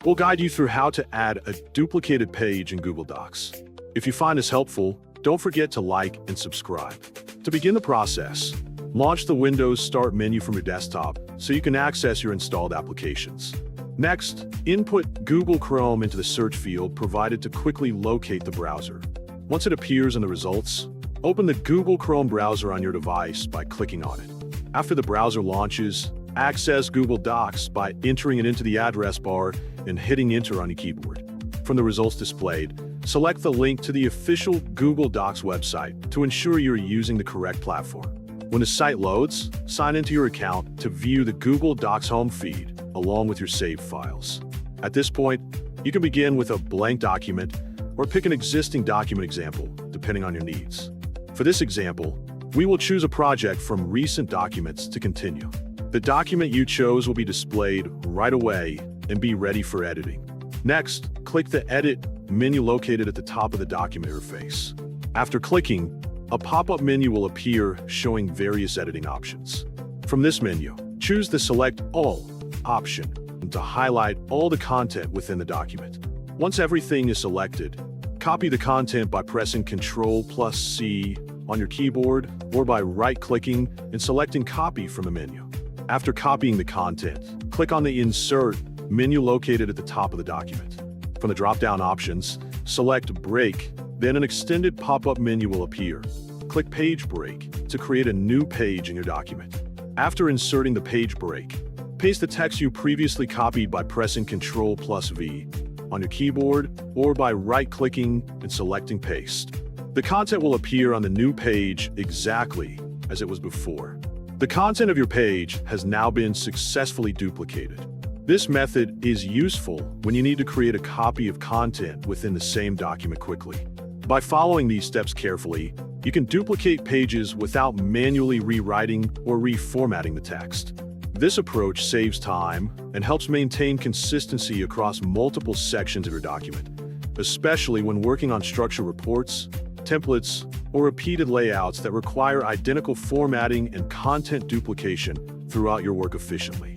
We'll guide you through how to add a duplicated page in Google Docs. If you find this helpful, don't forget to like and subscribe. To begin the process, launch the Windows Start menu from your desktop so you can access your installed applications. Next, input Google Chrome into the search field provided to quickly locate the browser. Once it appears in the results, open the Google Chrome browser on your device by clicking on it. After the browser launches, access Google Docs by entering it into the address bar and hitting Enter on your keyboard. From the results displayed, select the link to the official Google Docs website to ensure you're using the correct platform. When the site loads, sign into your account to view the Google Docs home feed, along with your saved files. At this point, you can begin with a blank document or pick an existing document example, depending on your needs. For this example, we will choose a project from recent documents to continue. The document you chose will be displayed right away and be ready for editing. Next, click the Edit menu located at the top of the document interface. After clicking, a pop-up menu will appear showing various editing options. From this menu, choose the Select All option to highlight all the content within the document. Once everything is selected, copy the content by pressing Ctrl+C on your keyboard or by right-clicking and selecting Copy from the menu. After copying the content, click on the Insert menu located at the top of the document. From the drop-down options, select Break, then an extended pop-up menu will appear. Click Page Break to create a new page in your document. After inserting the page break, paste the text you previously copied by pressing Ctrl+V on your keyboard or by right-clicking and selecting Paste. The content will appear on the new page exactly as it was before. The content of your page has now been successfully duplicated. This method is useful when you need to create a copy of content within the same document quickly. By following these steps carefully, you can duplicate pages without manually rewriting or reformatting the text. This approach saves time and helps maintain consistency across multiple sections of your document, especially when working on structured reports, templates, or repeated layouts that require identical formatting and content duplication throughout your work efficiently.